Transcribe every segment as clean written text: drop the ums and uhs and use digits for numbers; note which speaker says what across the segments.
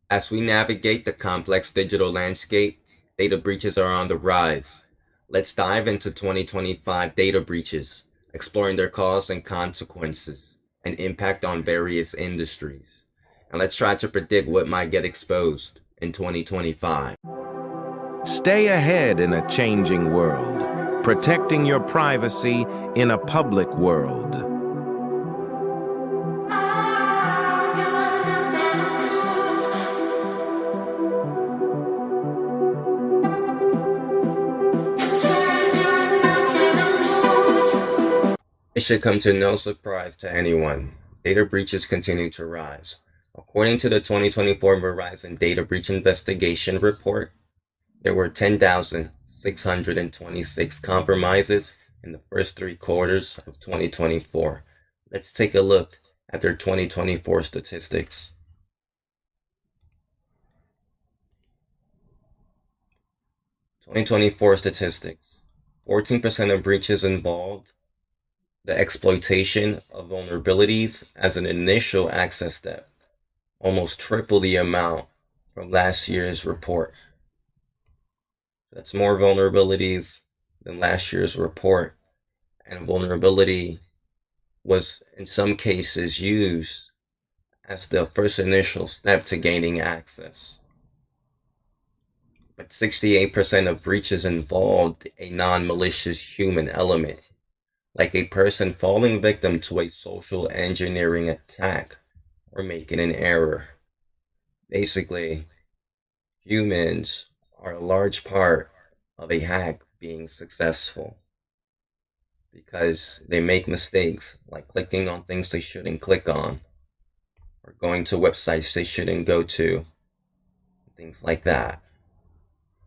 Speaker 1: As we navigate the complex digital landscape, data breaches are on the rise. Let's dive into 2025 data breaches, exploring their cause and consequences and impact on various industries. And let's try to predict what might get exposed in 2025.
Speaker 2: Stay ahead in a changing world, protecting your privacy in a public world.
Speaker 1: It should come to no surprise to anyone. Data breaches continue to rise. According to the 2024 Verizon Data Breach Investigation Report, there were 10,626 compromises in the first 3 quarters of 2024. Let's take a look at their 2024 statistics. 2024 statistics. 14% of breaches involved the exploitation of vulnerabilities as an initial access step, almost triple the amount from last year's report. That's more vulnerabilities than last year's report, and vulnerability was in some cases used as the first initial step to gaining access. But 68% of breaches involved a non-malicious human element, like a person falling victim to a social engineering attack or making an error. Basically, humans are a large part of a hack being successful because they make mistakes like clicking on things they shouldn't click on or going to websites they shouldn't go to, things like that.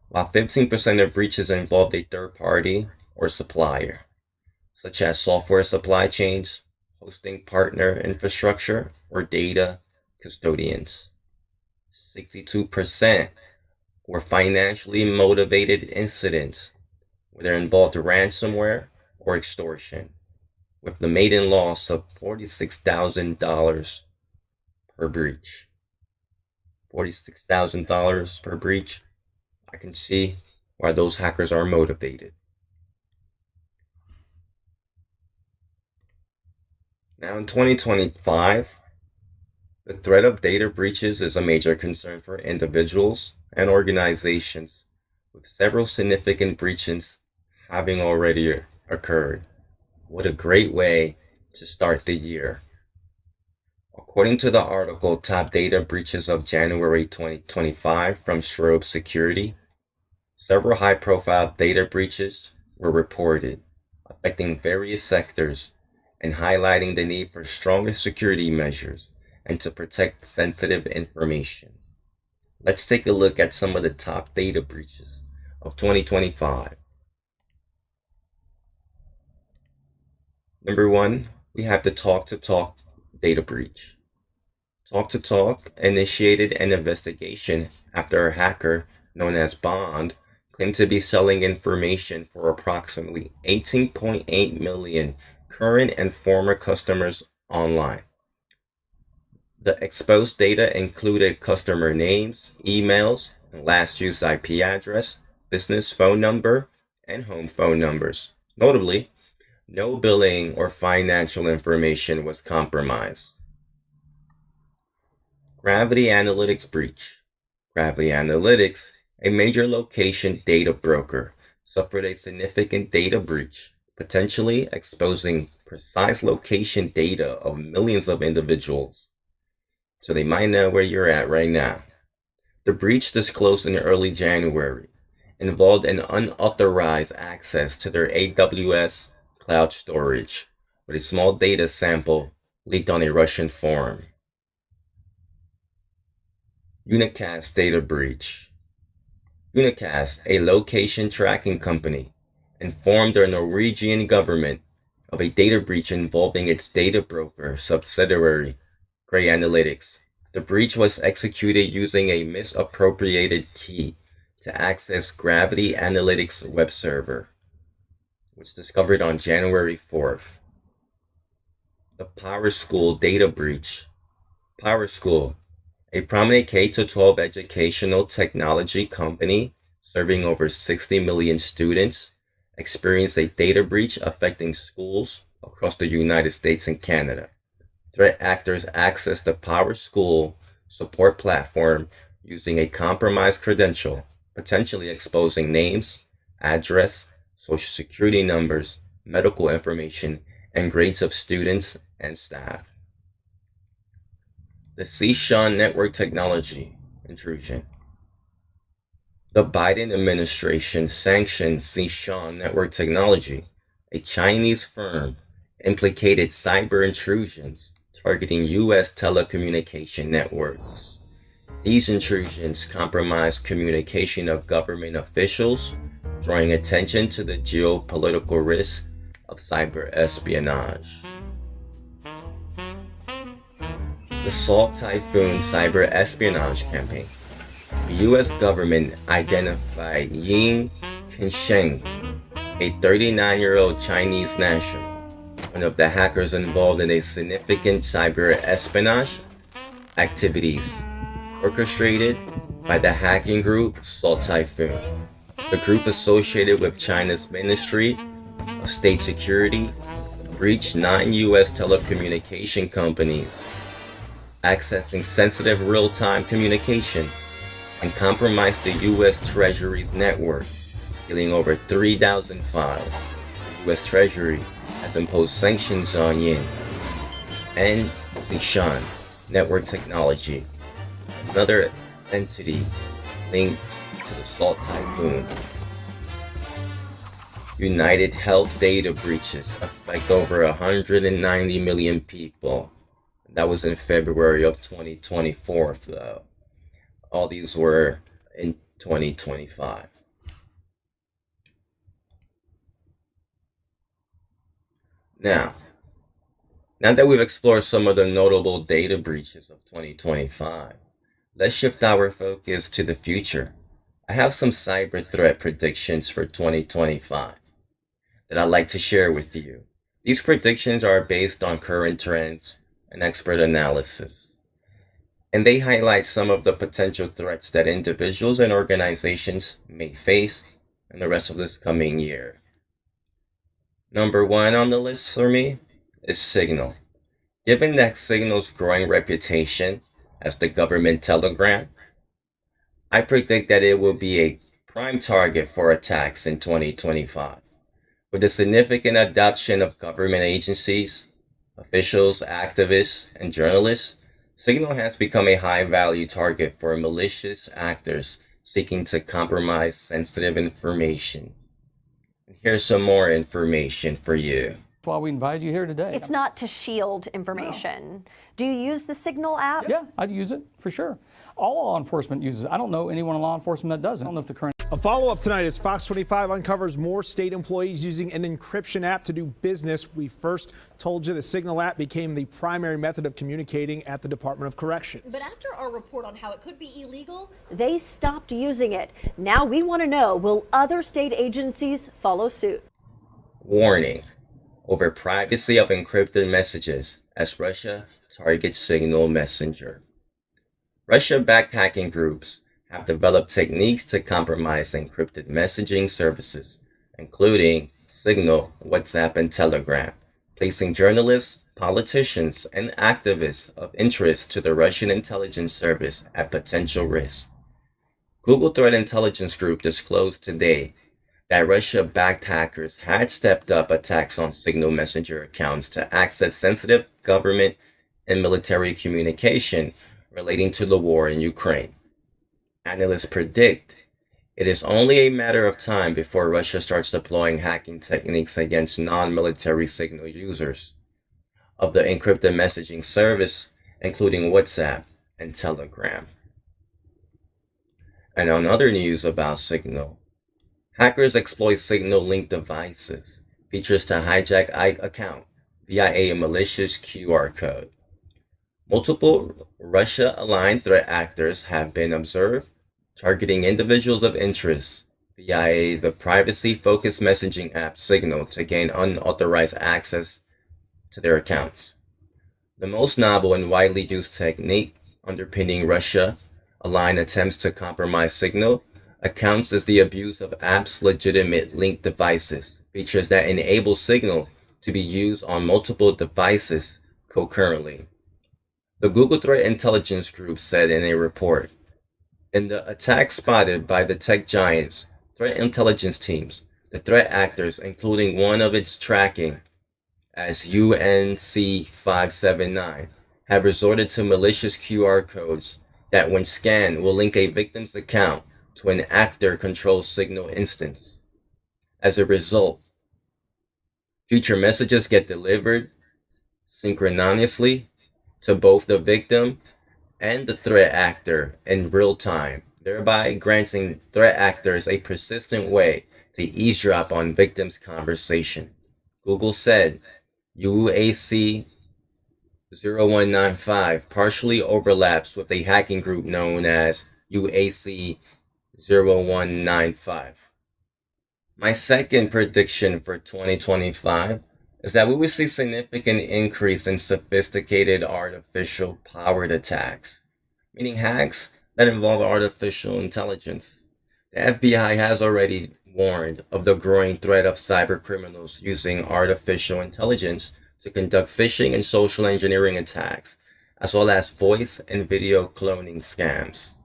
Speaker 1: While 15% of breaches involved a third party or supplier, such as software supply chains, hosting partner infrastructure, or data custodians. 62% were financially motivated incidents, whether involved ransomware or extortion, with the maiden loss of $46,000 per breach. $46,000 per breach. I can see why those hackers are motivated. Now in 2025, the threat of data breaches is a major concern for individuals and organizations, with several significant breaches having already occurred. What a great way to start the year. According to the article Top Data Breaches of January 2025 from Schroep Security, several high-profile data breaches were reported, affecting various sectors and highlighting the need for stronger security measures and to protect sensitive information. Let's take a look at some of the top data breaches of 2025. Number 1, we have the Talk2Talk data breach. Talk2Talk initiated an investigation after a hacker known as Bond claimed to be selling information for approximately 18.8 million current and former customers online. The exposed data included customer names, emails, last used IP address, business phone number, and home phone numbers. Notably, no billing or financial information was compromised. Gravity Analytics breach. Gravity Analytics, a major location data broker, suffered a significant data breach, potentially exposing precise location data of millions of individuals. So they might know where you're at right now. The breach, disclosed in early January, involved an unauthorized access to their AWS cloud storage, with a small data sample leaked on a Russian forum. Unicast data breach. Unicast, a location tracking company, informed the Norwegian government of a data breach involving its data broker subsidiary, Gray Analytics. The breach was executed using a misappropriated key to access Gravity Analytics web server, which discovered on January 4th. The PowerSchool data breach. PowerSchool, A prominent K-12 educational technology company serving over 60 million students experienced a data breach affecting schools across the United States and Canada. Threat actors accessed the PowerSchool support platform using a compromised credential, potentially exposing names, address, social security numbers, medical information, and grades of students and staff. The Xishan network technology intrusion. The Biden administration sanctioned Xishan network technology, a Chinese firm implicated cyber intrusions targeting U.S. telecommunication networks. These intrusions compromised communication of government officials, drawing attention to the geopolitical risk of cyber espionage. The Salt Typhoon cyber espionage campaign. The U.S. government identified Ying Qinsheng, a 39-year-old Chinese national, one of the hackers involved in a significant cyber espionage activities orchestrated by the hacking group Salt Typhoon. The group associated with China's Ministry of State Security breached 9 U.S. telecommunication companies, accessing sensitive real-time communication, and compromised the U.S. Treasury's network, stealing over 3,000 files. The U.S. Treasury has imposed sanctions on Yin and Xishan Network Technology, another entity linked to the Salt Typhoon. United Health data breaches affect over 190 million people. That was in February of 2024, though. All these were in 2025. Now that we've explored some of the notable data breaches of 2025, let's shift our focus to the future. I have some cyber threat predictions for 2025 that I'd like to share with you. These predictions are based on current trends and expert analysis, and they highlight some of the potential threats that individuals and organizations may face in the rest of this coming year. Number one on the list for me is Signal. Given that Signal's growing reputation as the government telegram, I predict that it will be a prime target for attacks in 2025. With the significant adoption of government agencies, officials, activists, and journalists, Signal has become a high-value target for malicious actors seeking to compromise sensitive information. Here's some more information for you.
Speaker 3: That's why we invited you here today.
Speaker 4: It's not to shield information. No. Do you use the Signal app?
Speaker 3: Yeah, I'd use it for sure. All law enforcement uses it. I don't know anyone in law enforcement that doesn't. I don't know if the current.
Speaker 5: A follow-up tonight as Fox 25 uncovers more state employees using an encryption app to do business. We first told you the Signal app became the primary method of communicating at the Department of Corrections.
Speaker 6: But after our report on how it could be illegal,
Speaker 4: they stopped using it. Now we want to know, will other state agencies follow suit?
Speaker 1: Warning over privacy of encrypted messages as Russia targets Signal Messenger. Russia-backed hacking groups have developed techniques to compromise encrypted messaging services, including Signal, WhatsApp, and Telegram, placing journalists, politicians, and activists of interest to the Russian intelligence service at potential risk. Google Threat Intelligence Group disclosed today that Russia-backed hackers had stepped up attacks on Signal Messenger accounts to access sensitive government and military communication relating to the war in Ukraine. Analysts predict it is only a matter of time before Russia starts deploying hacking techniques against non-military Signal users of the encrypted messaging service, including WhatsApp and Telegram. And on other news about Signal, hackers exploit Signal-linked devices, features to hijack account via a malicious QR code. Multiple Russia-aligned threat actors have been observed targeting individuals of interest via the privacy-focused messaging app Signal to gain unauthorized access to their accounts. The most novel and widely used technique underpinning Russia, aligned attempts to compromise Signal, accounts as the abuse of apps' legitimate linked devices, features that enable Signal to be used on multiple devices concurrently. The Google Threat Intelligence Group said in a report, in the attack spotted by the tech giant's threat intelligence teams, the threat actors, including one of its tracking as UNC579, have resorted to malicious QR codes that, when scanned, will link a victim's account to an actor-controlled Signal instance. As a result, future messages get delivered synchronously to both the victim and the threat actor in real time, thereby granting threat actors a persistent way to eavesdrop on victims' conversation. Google said UAC 0195 partially overlaps with a hacking group known as UAC 0195. My second prediction for 2025 is that we will see significant increase in sophisticated artificial powered attacks, meaning hacks that involve artificial intelligence. The FBI has already warned of the growing threat of cybercriminals using artificial intelligence to conduct phishing and social engineering attacks, as well as voice and video cloning scams.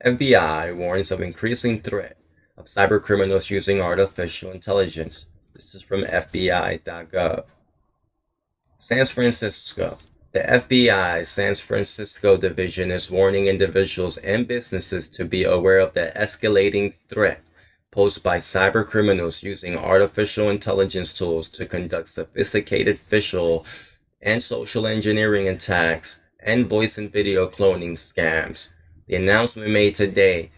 Speaker 1: FBI warns of increasing threat of cybercriminals using artificial intelligence. This is from FBI.gov. San Francisco. The FBI San Francisco division is warning individuals and businesses to be aware of the escalating threat posed by cybercriminals using artificial intelligence tools to conduct sophisticated phishing and social engineering attacks and voice and video cloning scams. The announcement made today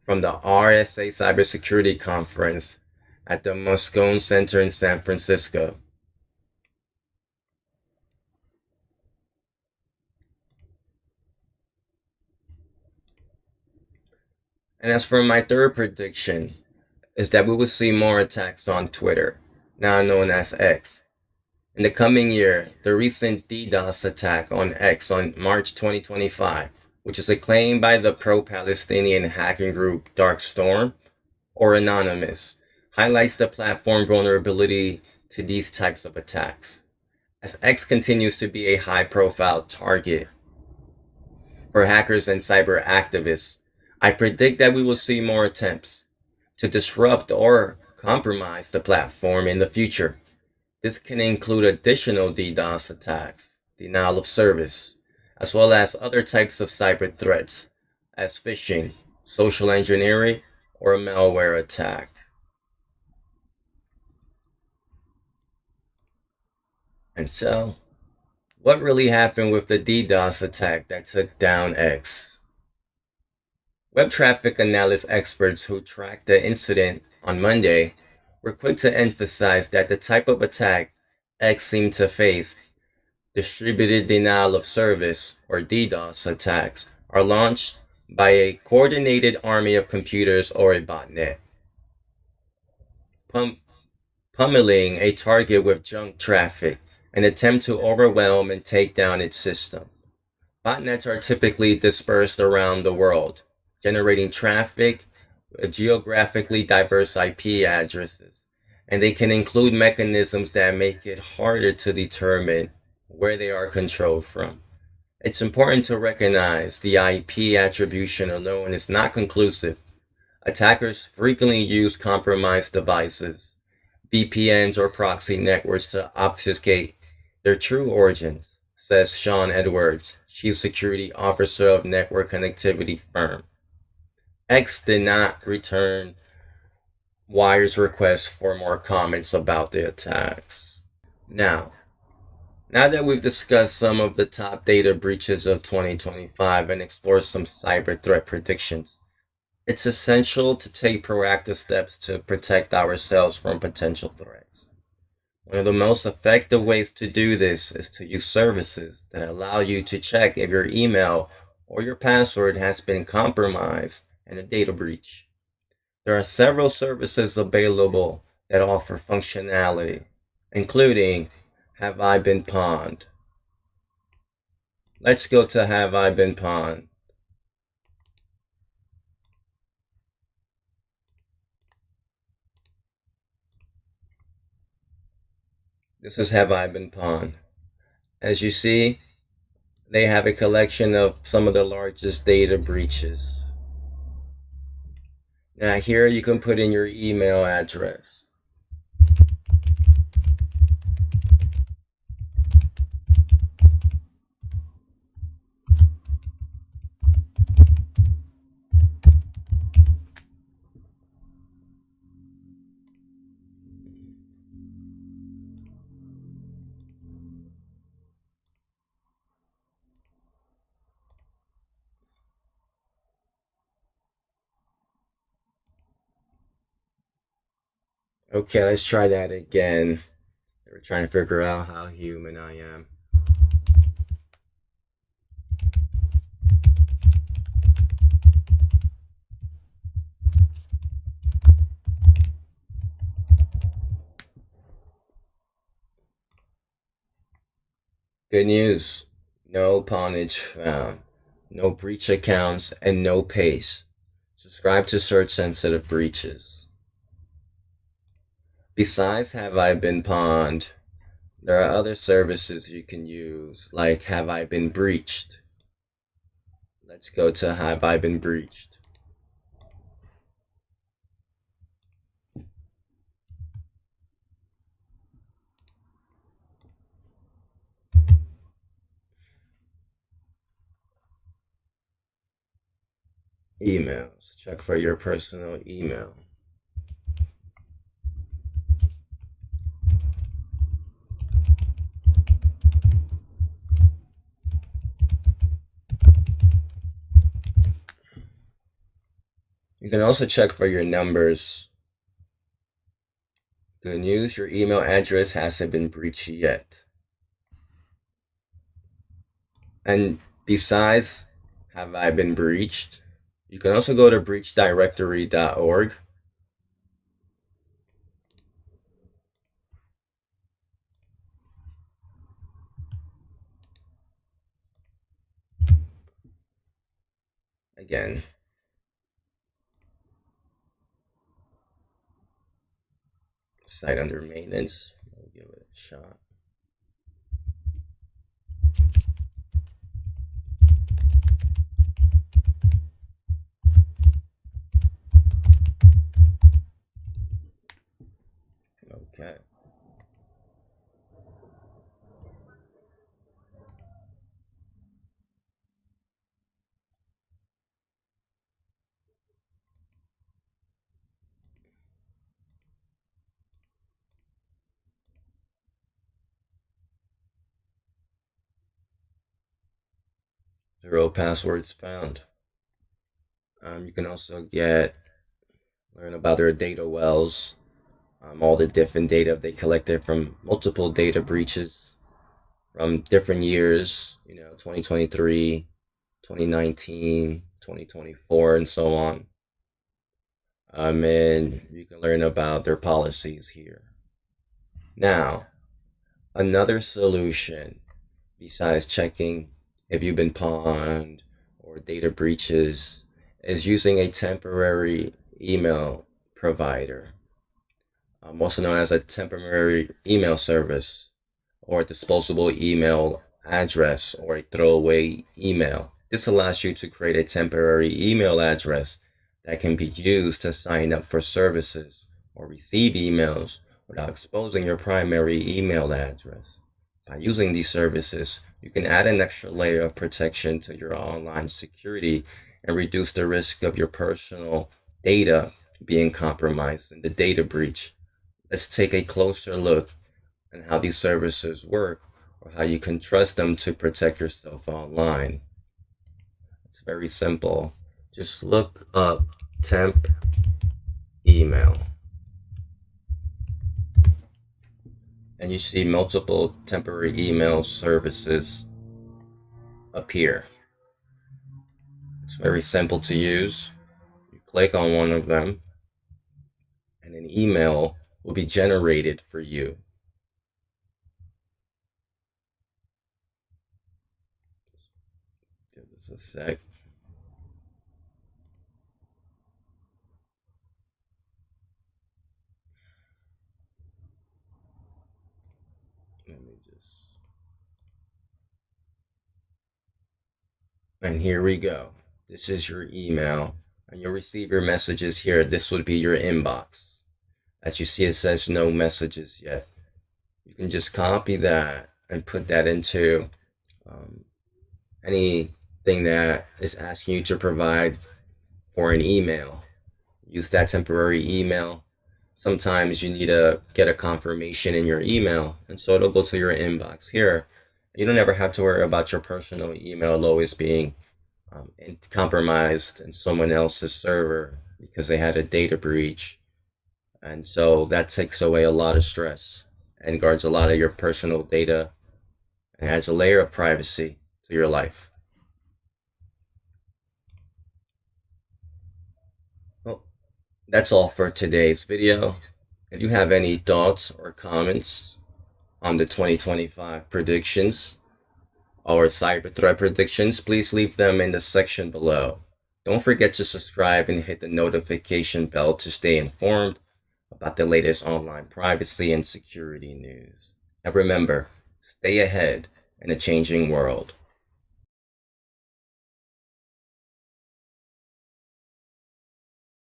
Speaker 1: from the RSA Cybersecurity Conference at the Moscone Center in San Francisco. And as for my third prediction, is that we will see more attacks on Twitter, now known as X. In the coming year, the recent DDoS attack on X on March 2025, which is a claim by the pro-Palestinian hacking group Dark Storm, or Anonymous, highlights the platform vulnerability to these types of attacks, as X continues to be a high-profile target for hackers and cyber activists. I predict that we will see more attempts to disrupt or compromise the platform in the future. This can include additional DDoS attacks, denial of service, as well as other types of cyber threats, as phishing, social engineering, or a malware attack. And so, what really happened with the DDoS attack that took down X? Web traffic analysis experts who tracked the incident on Monday were quick to emphasize that the type of attack X seemed to face, distributed denial of service or DDoS attacks, are launched by a coordinated army of computers or a botnet, pummeling a target with junk traffic, an attempt to overwhelm and take down its system. Botnets are typically dispersed around the world, generating traffic with geographically diverse IP addresses, and they can include mechanisms that make it harder to determine where they are controlled from. It's important to recognize the IP attribution alone is not conclusive. Attackers frequently use compromised devices, VPNs, or proxy networks to obfuscate their true origins, says Sean Edwards, Chief Security Officer of network connectivity firm. X did not return Wire's request for more comments about the attacks. Now that we've discussed some of the top data breaches of 2025 and explored some cyber threat predictions, it's essential to take proactive steps to protect ourselves from potential threats. One of the most effective ways to do this is to use services that allow you to check if your email or your password has been compromised in a data breach. There are several services available that offer functionality, including Have I Been Pawned? Let's go to Have I Been Pawned. This is Have I Been Pawned. As you see, they have a collection of some of the largest data breaches. Now here you can put in your email address. Okay, let's try that again. We're trying to figure out how human I am. Good news. No pawnage found. No breach accounts and no pays. Subscribe to search sensitive breaches. Besides Have I Been Pawned, there are other services you can use, like Have I Been Breached. Let's go to Have I Been Breached. Emails. Check for your personal email. You can also check for your numbers. Good news, your email address hasn't been breached yet. And besides Have I Been Breached, you can also go to breachdirectory.org. Again, site under maintenance. We'll give it a shot. Okay. Zero passwords found. You can also learn about their data wells, all the different data they collected from multiple data breaches from different years, 2023, 2019, 2024, and so on. And you can learn about their policies here. Now, another solution besides checking if you've been pawned or data breaches is using a temporary email provider, also known as a temporary email service or a disposable email address or a throwaway email. This allows you to create a temporary email address that can be used to sign up for services or receive emails without exposing your primary email address. By using these services, you can add an extra layer of protection to your online security and reduce the risk of your personal data being compromised in the data breach. Let's take a closer look at how these services work or how you can trust them to protect yourself online. It's very simple. Just look up temp email. And you see multiple temporary email services appear. It's very simple to use. You click on one of them and an email will be generated for you. Just a sec. Let me just. And here we go. This is your email, and you'll receive your messages here. This would be your inbox. As you see, it says no messages yet. You can just copy that and put that into anything that is asking you to provide for an email. Use that temporary email. Sometimes you need to get a confirmation in your email, and so it'll go to your inbox here. You don't ever have to worry about your personal email always being compromised in someone else's server because they had a data breach. And so that takes away a lot of stress and guards a lot of your personal data and adds a layer of privacy to your life. Well, that's all for today's video. If you have any thoughts or comments on the 2025 predictions or cyber threat predictions, please leave them in the section below. Don't forget to subscribe and hit the notification bell to stay informed about the latest online privacy and security news. And remember, stay ahead in a changing world.